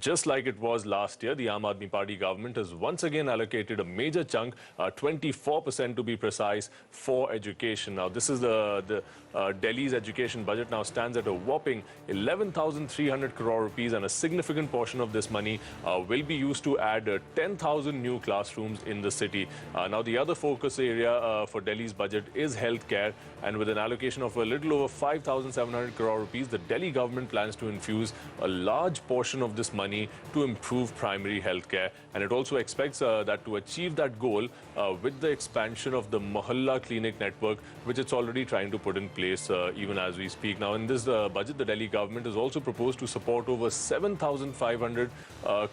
just like it was last year, the Aam Aadmi Party government has once again allocated a major chunk, 24% to be precise, for education. Now, this is the Delhi's education budget now stands at a whopping 11,300 crore rupees, and a significant portion of this money will be used to add 10,000 new classrooms in the city. Now, the other focus area for Delhi's budget is healthcare, and with an allocation of a little over 5,700 crore rupees, the Delhi government plans to infuse a large portion of this money to improve primary healthcare. And it also expects that to achieve that goal with the expansion of the Mohalla Clinic Network, which it's already trying to put in place even as we speak. Now, in this budget, the Delhi government has also proposed to support over 7,500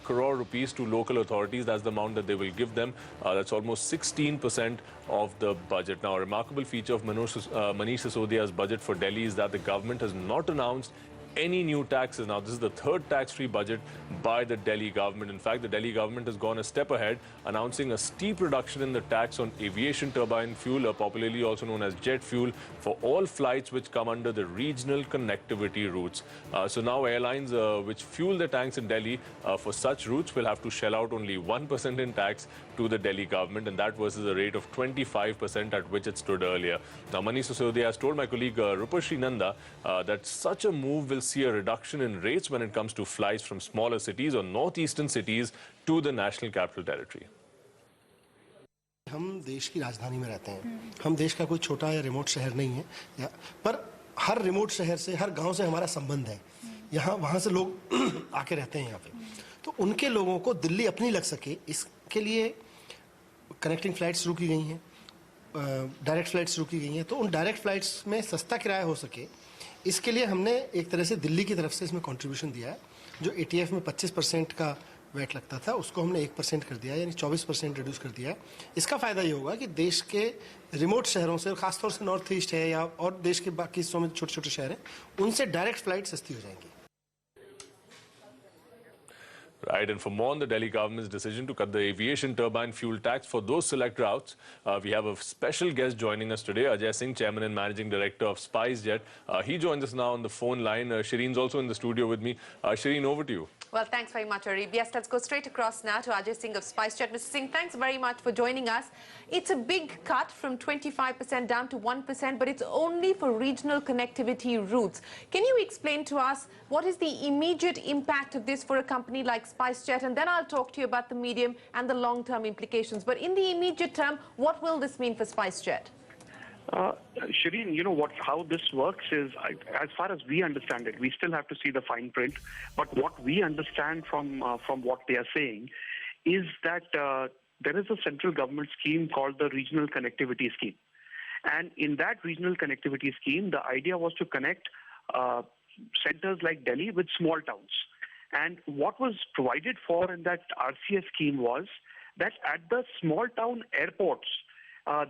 crore rupees to local authorities. That's the amount that they will give them. That's almost 16% of the budget. Now, a remarkable feature of Manish Sisodia's budget for Delhi is that the government has not announced any new taxes. Now, this is the third tax-free budget by the Delhi government. In fact, the Delhi government has gone a step ahead, announcing a steep reduction in the tax on aviation turbine fuel, popularly also known as jet fuel, for all flights which come under the regional connectivity routes. So now airlines which fuel their tanks in Delhi for such routes will have to shell out only 1% in tax to the Delhi government, and that versus a rate of 25% at which it stood earlier. Now, Manish Sisodia has told my colleague Rupashree Nanda that such a move will see a reduction in rates when it comes to flights from smaller cities or northeastern cities to the national capital territory. हम देश की राजधानी में रहते हैं, हम देश का कोई छोटा या रिमोट शहर नहीं है, पर हर रिमोट शहर से, हर गांव से हमारा संबंध है। यहाँ वहाँ से लोग आके रहते हैं यहाँ पे, तो उनके लोगों को दिल्ली अपनी लग सके, इसके लिए कनेक्टिंग फ्लाइट्स शुरू की गई हैं, डायरेक्ट फ्लाइट्स शुरू की गई हैं, तो उन डायरेक्ट फ्लाइट्स में सस्ता किराया हो सके, इसके लिए हमने एक तरह से दिल्ली की तरफ से इसमें कंट्रीब्यूशन दिया है। जो ATF में 25% का वैट लगता था, उसको हमने 1% कर दिया, यानी 24% रिड्यूस कर दिया है। इसका फ़ायदा ये होगा कि देश के रिमोट शहरों से, खासतौर से नॉर्थ ईस्ट है या और देश के बाकी हिस्सों में छोटे छोटे शहर हैं, उनसे डायरेक्ट फ्लाइट सस्ती हो जाएंगी। Right, and for more on the Delhi government's decision to cut the aviation turbine fuel tax for those select routes, we have a special guest joining us today, Ajay Singh, Chairman and Managing Director of Spicejet. He joins us now on the phone line. Shereen's also in the studio with me. Shereen, over to you. Well, thanks very much, Arif. Yes, let's go straight across now to Ajay Singh of Spicejet. Mr. Singh, thanks very much for joining us. It's a big cut from 25% down to 1%, but it's only for regional connectivity routes. Can you explain to us what is the immediate impact of this for a company like Spicejet? And then I'll talk to you about the medium and the long-term implications. But in the immediate term, what will this mean for Spicejet? Shereen, you know how this works is, as far as we understand it, we still have to see the fine print. But what we understand from what they are saying is that there is a central government scheme called the Regional Connectivity Scheme. And in that Regional Connectivity Scheme, the idea was to connect centers like Delhi with small towns. And what was provided for in that RCS scheme was that at the small town airports,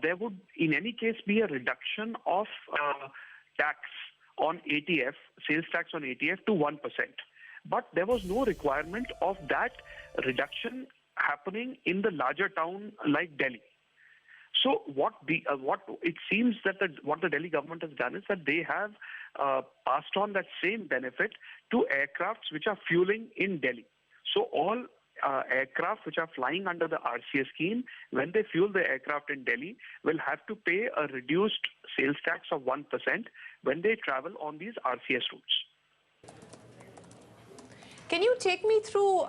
there would in any case be a reduction of tax on ATF, sales tax on ATF to 1%. But there was no requirement of that reduction happening in the larger town like Delhi. So what it seems that what the Delhi government has done is that they have passed on that same benefit to aircrafts which are fueling in Delhi. So all aircraft which are flying under the RCS scheme, when they fuel the aircraft in Delhi, will have to pay a reduced sales tax of 1% when they travel on these RCS routes. Can you take me through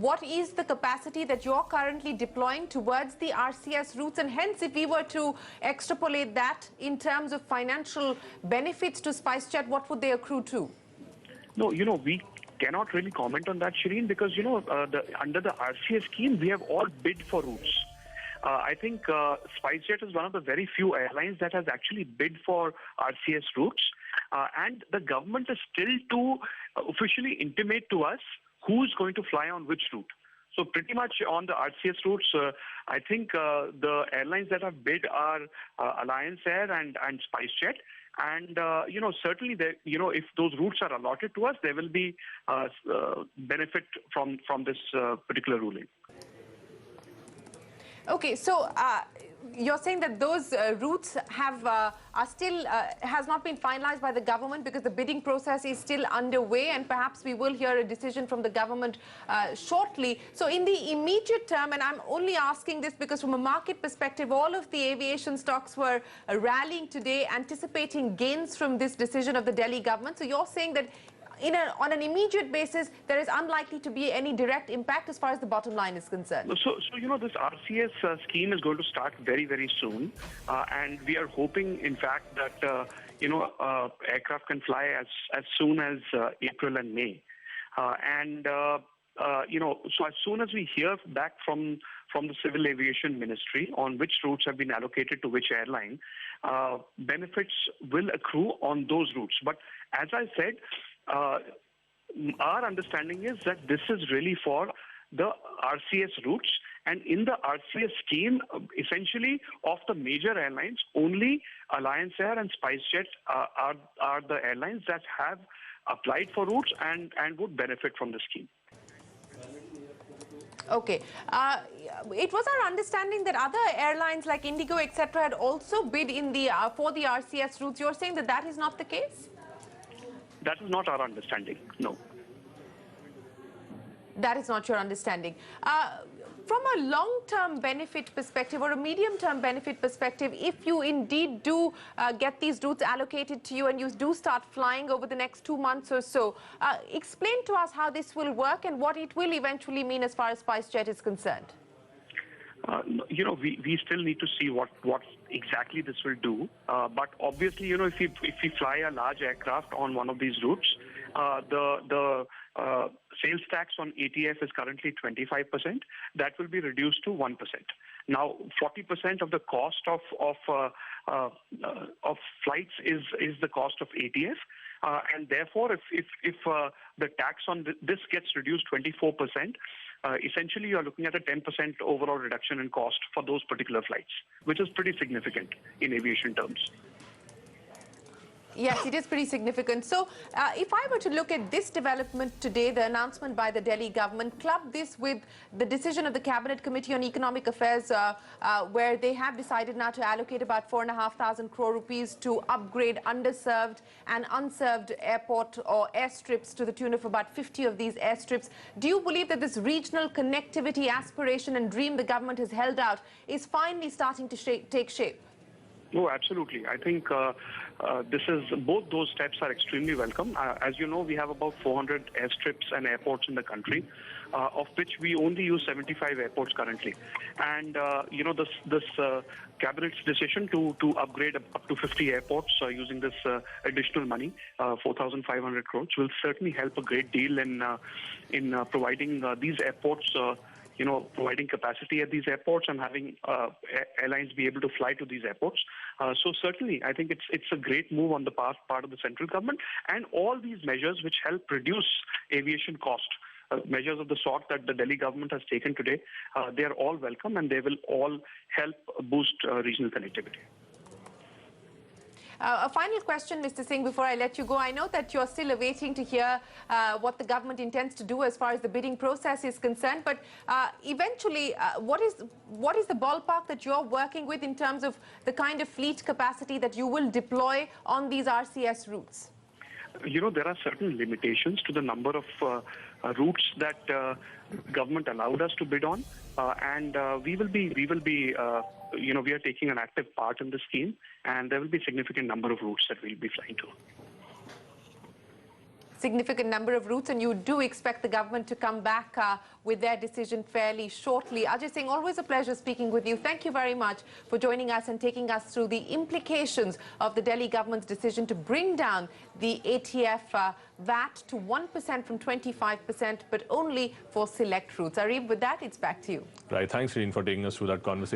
what is the capacity that you're currently deploying towards the RCS routes? And hence, if we were to extrapolate that in terms of financial benefits to Spicejet, what would they accrue to? No, we cannot really comment on that, Shereen, because, under the RCS scheme, we have all bid for routes. I think Spicejet is one of the very few airlines that has actually bid for RCS routes. And the government is still to officially intimate to us who's going to fly on which route. So pretty much on the RCS routes, I think the airlines that have bid are Alliance Air and Spicejet. And, certainly, if those routes are allotted to us, there will be benefit from this particular ruling. Okay, so you're saying that those routes are still has not been finalized by the government because the bidding process is still underway, and perhaps we will hear a decision from the government shortly. So in the immediate term, and I'm only asking this because from a market perspective, all of the aviation stocks were rallying today, anticipating gains from this decision of the Delhi government. So you're saying that on an immediate basis, there is unlikely to be any direct impact as far as the bottom line is concerned. So this RCS scheme is going to start very, very soon. And we are hoping, in fact, that, aircraft can fly as soon as April and May. So as soon as we hear back from the Civil Aviation Ministry on which routes have been allocated to which airline, benefits will accrue on those routes. But as I said, our understanding is that this is really for the RCS routes, and in the RCS scheme, essentially of the major airlines, only Alliance Air and SpiceJet are the airlines that have applied for routes and would benefit from the scheme. Okay. It was our understanding that other airlines like Indigo, etc., had also bid in the for the RCS routes. You're saying that that is not the case? That is not our understanding, no. That is not your understanding. From a long-term benefit perspective or a medium-term benefit perspective, if you indeed do get these routes allocated to you and you do start flying over the next 2 months or so, explain to us how this will work and what it will eventually mean as far as SpiceJet is concerned. We still need to see what exactly this will do. But obviously, if we fly a large aircraft on one of these routes, the sales tax on ATF is currently 25%. That will be reduced to 1%. Now, 40% of the cost of flights is the cost of ATF. And therefore, if the tax on this gets reduced 24%, essentially you are looking at a 10% overall reduction in cost for those particular flights, which is pretty significant in aviation terms. Yes, it is pretty significant. So if I were to look at this development today, the announcement by the Delhi government, club this with the decision of the Cabinet Committee on Economic Affairs, where they have decided now to allocate about 4,500 crore rupees to upgrade underserved and unserved airport or airstrips to the tune of about 50 of these airstrips. Do you believe that this regional connectivity aspiration and dream the government has held out is finally starting to take shape? Oh, absolutely. I think both those steps are extremely welcome. As you know, we have about 400 airstrips and airports in the country, of which we only use 75 airports currently. And, this Cabinet's decision to upgrade up to 50 airports using this additional money, 4,500 crores, will certainly help a great deal in providing these airports providing capacity at these airports and having airlines be able to fly to these airports. So certainly, I think it's a great move on the part of the central government, and all these measures which help reduce aviation cost, measures of the sort that the Delhi government has taken today, they are all welcome and they will all help boost regional connectivity. A final question, Mr. Singh, before I let you go. I know that you're still awaiting to hear what the government intends to do as far as the bidding process is concerned, but eventually, what is the ballpark that you're working with in terms of the kind of fleet capacity that you will deploy on these RCS routes? There are certain limitations to the number of routes that government allowed us to bid on, and we are taking an active part in the scheme, and there will be a significant number of routes that we'll be flying to. Significant number of routes, and you do expect the government to come back with their decision fairly shortly. Ajay Singh, always a pleasure speaking with you. Thank you very much for joining us and taking us through the implications of the Delhi government's decision to bring down the ATF VAT to 1% from 25%, but only for select routes. Arif, with that, it's back to you. Right. Thanks, Shereen, for taking us through that conversation.